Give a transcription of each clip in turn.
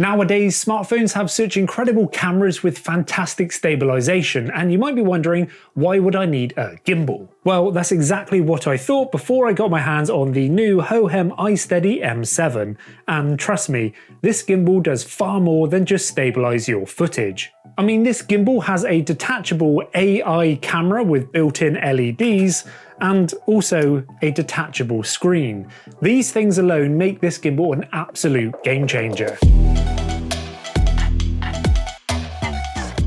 Nowadays, smartphones have such incredible cameras with fantastic stabilization, and you might be wondering, why would I need a gimbal? Well, that's exactly what I thought before I got my hands on the new HOHEM iSTEADY M7, and trust me, this gimbal does far more than just stabilize your footage. I mean, this gimbal has a detachable AI camera with built-in LEDs, and also a detachable screen. These things alone make this gimbal an absolute game changer.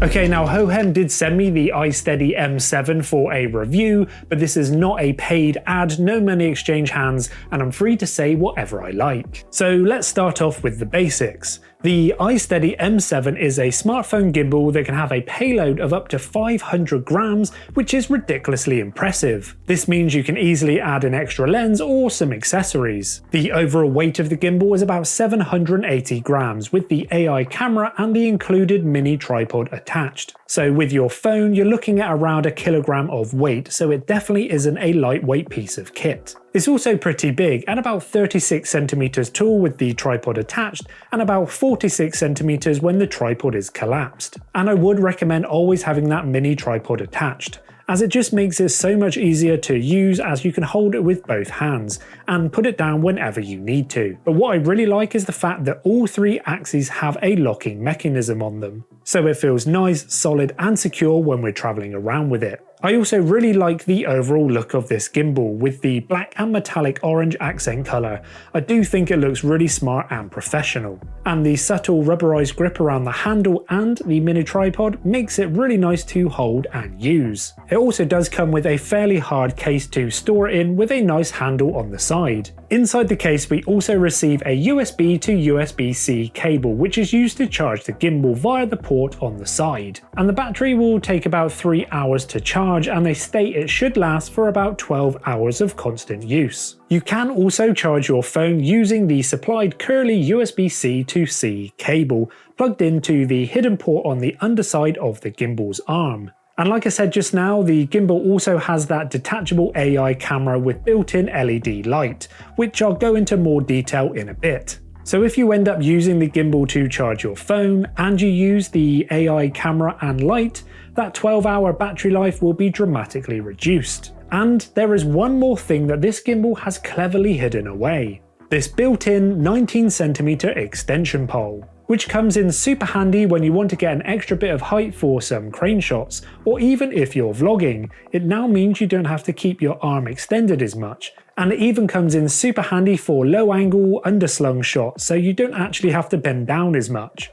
Okay, now HOHEM did send me the iSTEADY M7 for a review, but this is not a paid ad, no money exchange hands, and I'm free to say whatever I like. So let's start off with the basics. The iSTEADY M7 is a smartphone gimbal that can have a payload of up to 500 grams, which is ridiculously impressive. This means you can easily add an extra lens or some accessories. The overall weight of the gimbal is about 780 grams, with the AI camera and the included mini tripod attached. So with your phone, you're looking at around 1 kilogram of weight, so it definitely isn't a lightweight piece of kit. It's also pretty big, at about 36 centimeters tall with the tripod attached, and about 46 centimeters when the tripod is collapsed. And I would recommend always having that mini tripod attached, as it just makes it so much easier to use, as you can hold it with both hands and put it down whenever you need to. But what I really like is the fact that all 3 axes have a locking mechanism on them, so it feels nice, solid and secure when we're traveling around with it. I also really like the overall look of this gimbal with the black and metallic orange accent colour. I do think it looks really smart and professional. And the subtle rubberized grip around the handle and the mini tripod makes it really nice to hold and use. It also does come with a fairly hard case to store it in with a nice handle on the side. Inside the case we also receive a USB to USB-C cable, which is used to charge the gimbal via the port on the side. And the battery will take about 3 hours to charge, and they state it should last for about 12 hours of constant use. You can also charge your phone using the supplied curly USB-C to C cable plugged into the hidden port on the underside of the gimbal's arm. And like I said just now, the gimbal also has that detachable AI camera with built-in LED light, which I'll go into more detail in a bit. So if you end up using the gimbal to charge your phone and you use the AI camera and light, that 12-hour battery life will be dramatically reduced. And there is one more thing that this gimbal has cleverly hidden away: this built-in 19cm extension pole, which comes in super handy when you want to get an extra bit of height for some crane shots, or even if you're vlogging. It now means you don't have to keep your arm extended as much, and it even comes in super handy for low angle underslung shots, so you don't actually have to bend down as much.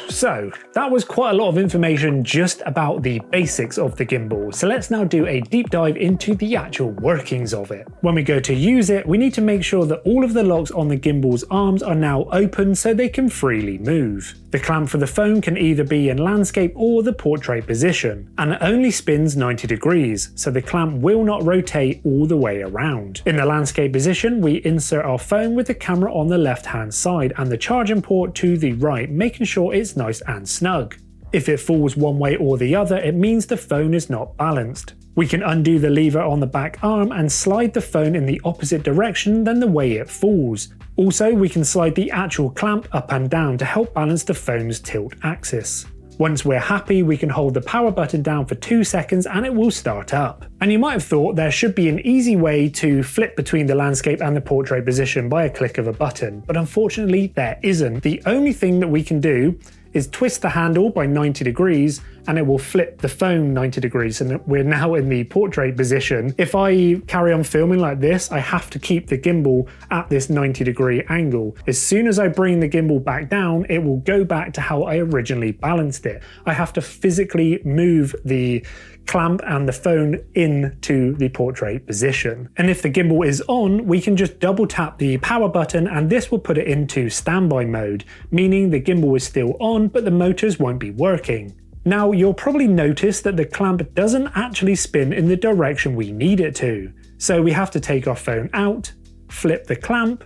So that was quite a lot of information just about the basics of the gimbal, so let's now do a deep dive into the actual workings of it. When we go to use it, we need to make sure that all of the locks on the gimbal's arms are now open so they can freely move. The clamp for the phone can either be in landscape or the portrait position, and it only spins 90 degrees, so the clamp will not rotate all the way around. In the landscape position, we insert our phone with the camera on the left hand side and the charging port to the right, making sure it's nice and snug. If it falls one way or the other, it means the phone is not balanced. We can undo the lever on the back arm and slide the phone in the opposite direction than the way it falls. Also, we can slide the actual clamp up and down to help balance the phone's tilt axis. Once we're happy, we can hold the power button down for 2 seconds and it will start up. And you might have thought there should be an easy way to flip between the landscape and the portrait position by a click of a button, but unfortunately there isn't. The only thing that we can do is twist the handle by 90 degrees and it will flip the phone 90 degrees and we're now in the portrait position. If I carry on filming like this, I have to keep the gimbal at this 90-degree angle. As soon as I bring the gimbal back down, it will go back to how I originally balanced it. I have to physically move the clamp and the phone into the portrait position. And if the gimbal is on, we can just double tap the power button and this will put it into standby mode, meaning the gimbal is still on but the motors won't be working. Now you'll probably notice that the clamp doesn't actually spin in the direction we need it to. So we have to take our phone out, flip the clamp,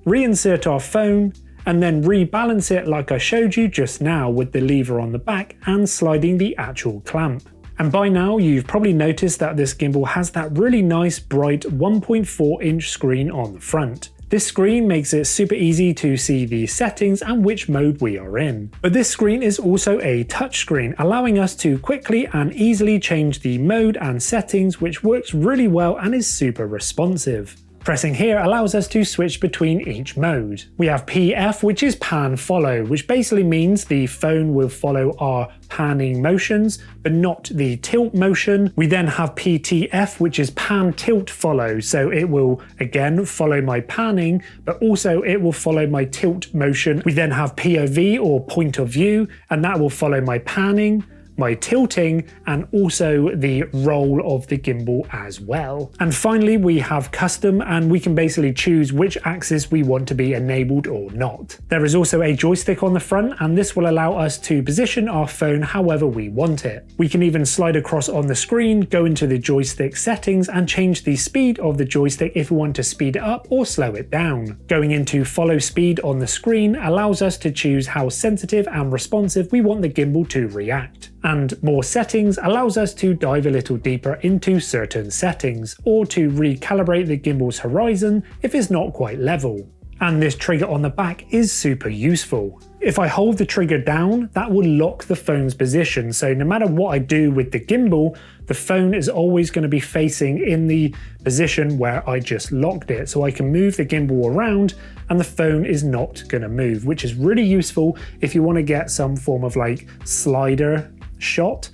reinsert our phone, and then rebalance it like I showed you just now with the lever on the back and sliding the actual clamp. And by now you've probably noticed that this gimbal has that really nice bright 1.4-inch screen on the front. This screen makes it super easy to see the settings and which mode we are in. But this screen is also a touchscreen, allowing us to quickly and easily change the mode and settings, which works really well and is super responsive. Pressing here allows us to switch between each mode. We have PF, which is pan follow, which basically means the phone will follow our panning motions, but not the tilt motion. We then have PTF, which is pan tilt follow, so it will again follow my panning, but also it will follow my tilt motion. We then have POV, or point of view, and that will follow my panning, my tilting, and also the roll of the gimbal as well. And finally, we have custom, and we can basically choose which axis we want to be enabled or not. There is also a joystick on the front, and this will allow us to position our phone however we want it. We can even slide across on the screen, go into the joystick settings, and change the speed of the joystick if we want to speed it up or slow it down. Going into follow speed on the screen allows us to choose how sensitive and responsive we want the gimbal to react. And more settings allows us to dive a little deeper into certain settings, or to recalibrate the gimbal's horizon if it's not quite level. And this trigger on the back is super useful. If I hold the trigger down, that will lock the phone's position, so no matter what I do with the gimbal, the phone is always going to be facing in the position where I just locked it, so I can move the gimbal around and the phone is not going to move, which is really useful if you want to get some form of like slider shot,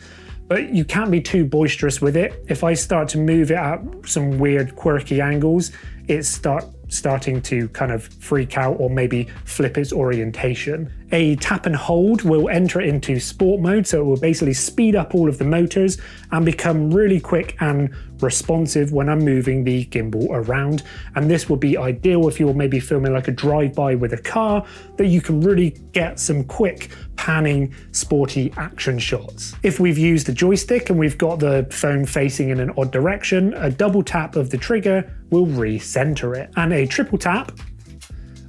but you can't be too boisterous with it. If I start to move it at some weird quirky angles, it's starting to kind of freak out or maybe flip its orientation. A tap and hold will enter into sport mode, so it will basically speed up all of the motors and become really quick and responsive when I'm moving the gimbal around. And this will be ideal if you're maybe filming like a drive-by with a car, that you can really get some quick panning, sporty action shots. If we've used the joystick and we've got the phone facing in an odd direction, a double tap of the trigger will recenter it, and a triple tap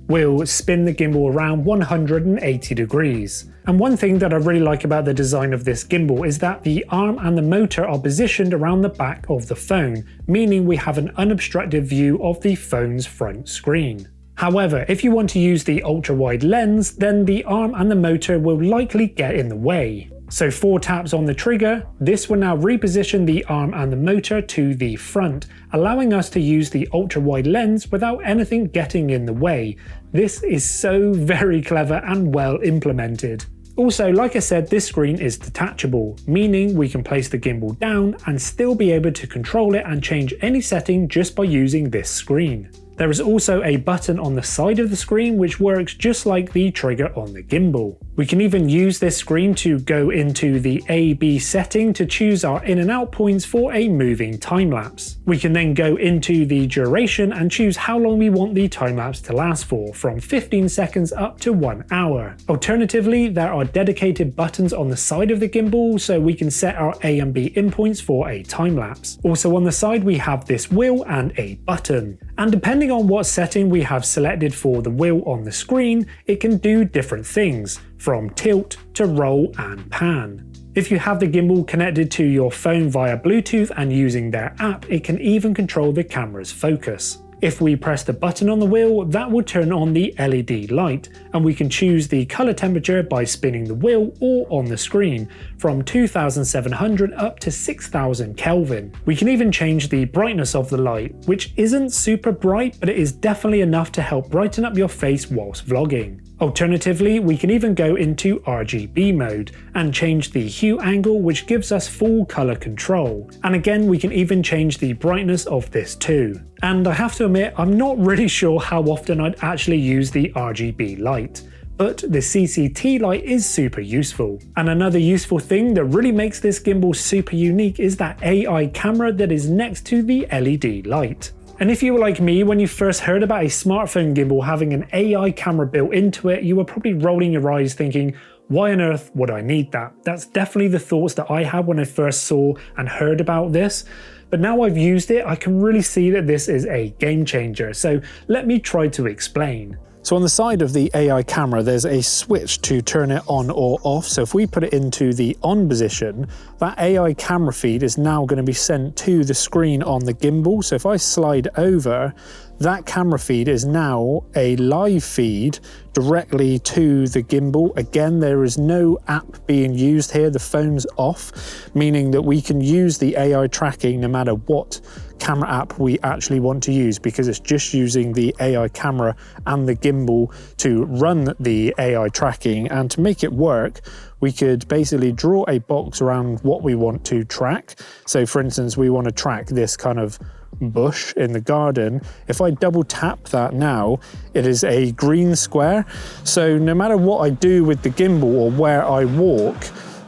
will spin the gimbal around 180 degrees. And one thing that I really like about the design of this gimbal is that the arm and the motor are positioned around the back of the phone, meaning we have an unobstructed view of the phone's front screen. However, if you want to use the ultra-wide lens, then the arm and the motor will likely get in the way. So 4 taps on the trigger, this will now reposition the arm and the motor to the front, allowing us to use the ultra-wide lens without anything getting in the way. This is so very clever and well implemented. Also, like I said, this screen is detachable, meaning we can place the gimbal down and still be able to control it and change any setting just by using this screen. There is also a button on the side of the screen which works just like the trigger on the gimbal. We can even use this screen to go into the A/B setting to choose our in and out points for a moving time lapse. We can then go into the duration and choose how long we want the time lapse to last for, from 15 seconds up to 1 hour. Alternatively, there are dedicated buttons on the side of the gimbal so we can set our A and B in points for a time lapse. Also on the side we have this wheel and a button. And depending on what setting we have selected for the wheel on the screen, it can do different things, from tilt to roll and pan. If you have the gimbal connected to your phone via Bluetooth and using their app, it can even control the camera's focus. If we press the button on the wheel, that will turn on the LED light, and we can choose the color temperature by spinning the wheel or on the screen, from 2700 up to 6000 Kelvin. We can even change the brightness of the light, which isn't super bright, but it is definitely enough to help brighten up your face whilst vlogging. Alternatively, we can even go into RGB mode and change the hue angle, which gives us full color control. And again, we can even change the brightness of this too. And I have to admit, I'm not really sure how often I'd actually use the RGB light, but the CCT light is super useful. And another useful thing that really makes this gimbal super unique is that AI camera that is next to the LED light. And if you were like me, when you first heard about a smartphone gimbal having an AI camera built into it, you were probably rolling your eyes thinking, why on earth would I need that? That's definitely the thoughts that I had when I first saw and heard about this. But now I've used it, I can really see that this is a game changer. So let me try to explain. So on the side of the AI camera, there's a switch to turn it on or off. So if we put it into the on position, that AI camera feed is now going to be sent to the screen on the gimbal. So if I slide over, that camera feed is now a live feed directly to the gimbal. Again, there is no app being used here. The phone's off, meaning that we can use the AI tracking no matter what camera app we actually want to use, because it's just using the AI camera and the gimbal to run the AI tracking. And to make it work, we could basically draw a box around what we want to track. So for instance, we want to track this kind of bush in the garden. If I double tap that now, it is a green square. So no matter what I do with the gimbal or where I walk,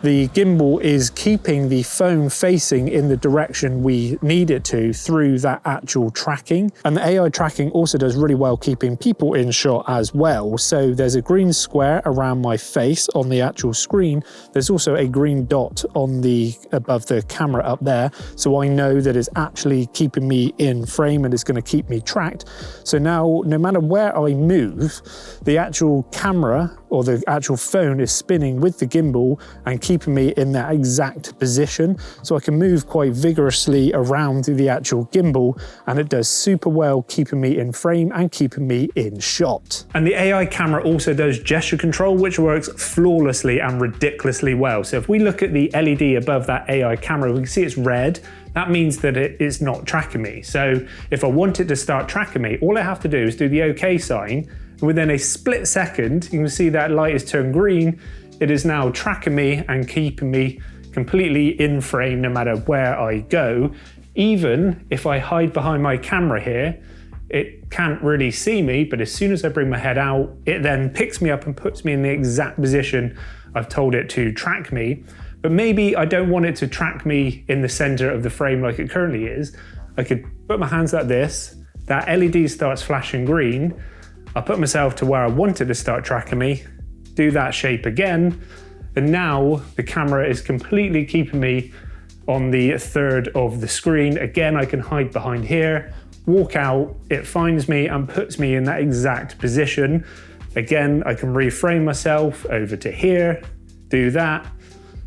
the gimbal is keeping the phone facing in the direction we need it to through that actual tracking. And the AI tracking also does really well keeping people in shot as well. So there's a green square around my face on the actual screen. There's also a green dot on the above the camera up there. So I know that it's actually keeping me in frame and it's going to keep me tracked. So now, no matter where I move, the actual camera or the actual phone is spinning with the gimbal and keeping me in that exact position. So I can move quite vigorously around the actual gimbal, and it does super well keeping me in frame and keeping me in shot. And the AI camera also does gesture control, which works flawlessly and ridiculously well. So if we look at the LED above that AI camera, we can see it's red. That means that it is not tracking me. So if I want it to start tracking me, all I have to do is do the OK sign. Within a split second, you can see that light is turned green. It is now tracking me and keeping me completely in frame no matter where I go. Even if I hide behind my camera here, it can't really see me, but as soon as I bring my head out, it then picks me up and puts me in the exact position I've told it to track me. But maybe I don't want it to track me in the center of the frame like it currently is. I could put my hands like this, that LED starts flashing green, I put myself to where I want it to start tracking me, do that shape again, and now the camera is completely keeping me on the third of the screen. Again, I can hide behind here, walk out, it finds me and puts me in that exact position. Again, I can reframe myself over to here, do that,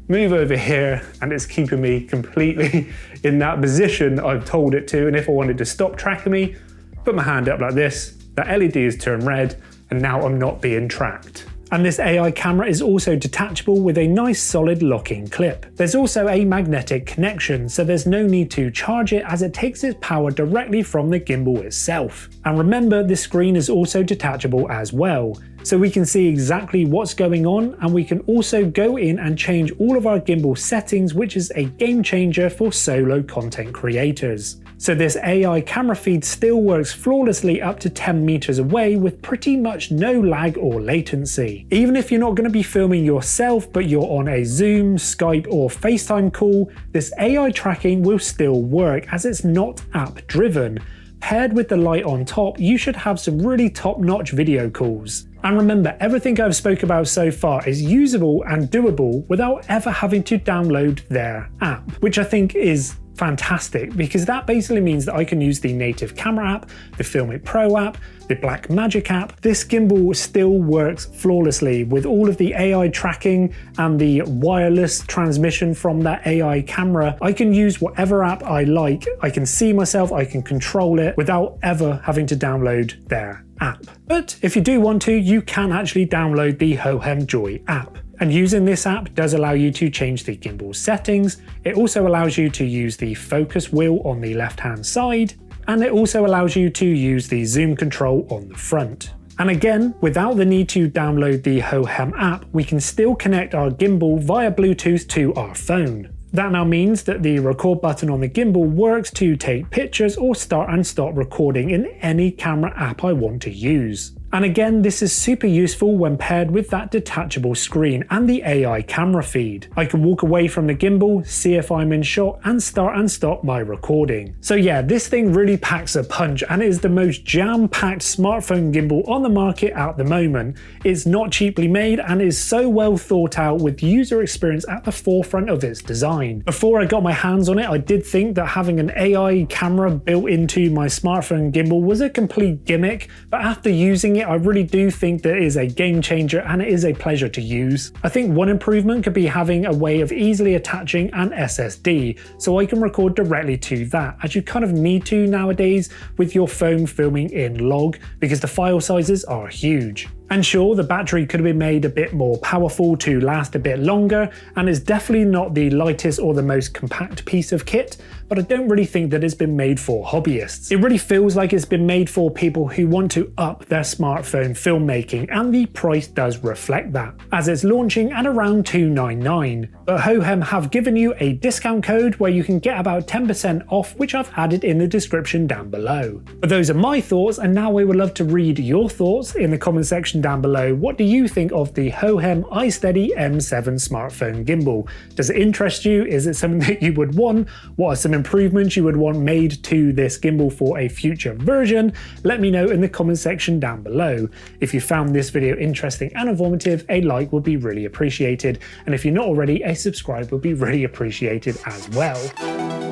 move over here, and it's keeping me completely in that position I've told it to. And if I wanted to stop tracking me, put my hand up like this, that LED is turned red, and now I'm not being tracked. And this AI camera is also detachable with a nice solid locking clip. There's also a magnetic connection, so there's no need to charge it as it takes its power directly from the gimbal itself. And remember, the screen is also detachable as well, so we can see exactly what's going on, and we can also go in and change all of our gimbal settings, which is a game changer for solo content creators. So this AI camera feed still works flawlessly up to 10 meters away with pretty much no lag or latency. Even if you're not going to be filming yourself, but you're on a Zoom, Skype or FaceTime call, this AI tracking will still work as it's not app driven. Paired with the light on top, you should have some really top-notch video calls. And remember, everything I've spoke about so far is usable and doable without ever having to download their app, which I think is fantastic, because that basically means that I can use the native camera app, the Filmic Pro app, the Blackmagic app. This gimbal still works flawlessly with all of the AI tracking and the wireless transmission from that AI camera. I can use whatever app I like. I can see myself, I can control it without ever having to download their app. But if you do want to, you can actually download the Hohem Joy app. And using this app does allow you to change the gimbal settings. It also allows you to use the focus wheel on the left-hand side, and it also allows you to use the zoom control on the front. And again, without the need to download the Hohem app, we can still connect our gimbal via Bluetooth to our phone. That now means that the record button on the gimbal works to take pictures or start and stop recording in any camera app I want to use. And again, this is super useful when paired with that detachable screen and the AI camera feed. I can walk away from the gimbal, see if I'm in shot, and start and stop my recording. So yeah, this thing really packs a punch and is the most jam-packed smartphone gimbal on the market at the moment. It's not cheaply made and is so well thought out with user experience at the forefront of its design. Before I got my hands on it, I did think that having an AI camera built into my smartphone gimbal was a complete gimmick, but after using it, it, I really do think that it is a game changer and it is a pleasure to use. I think one improvement could be having a way of easily attaching an SSD, so I can record directly to that, as you kind of need to nowadays with your phone filming in log, because the file sizes are huge. And sure, the battery could have been made a bit more powerful to last a bit longer, and is definitely not the lightest or the most compact piece of kit, but I don't really think that it's been made for hobbyists. It really feels like it's been made for people who want to up their smartphone filmmaking, and the price does reflect that, as it's launching at around $299. But Hohem have given you a discount code where you can get about 10% off, which I've added in the description down below. But those are my thoughts, and now I would love to read your thoughts in the comment section down below. What do you think of the HOHEM iSTEADY M7 smartphone gimbal? Does it interest you? Is it something that you would want? What are some improvements you would want made to this gimbal for a future version? Let me know in the comment section down below. If you found this video interesting and informative, a like would be really appreciated, and if you're not already, a subscribe would be really appreciated as well.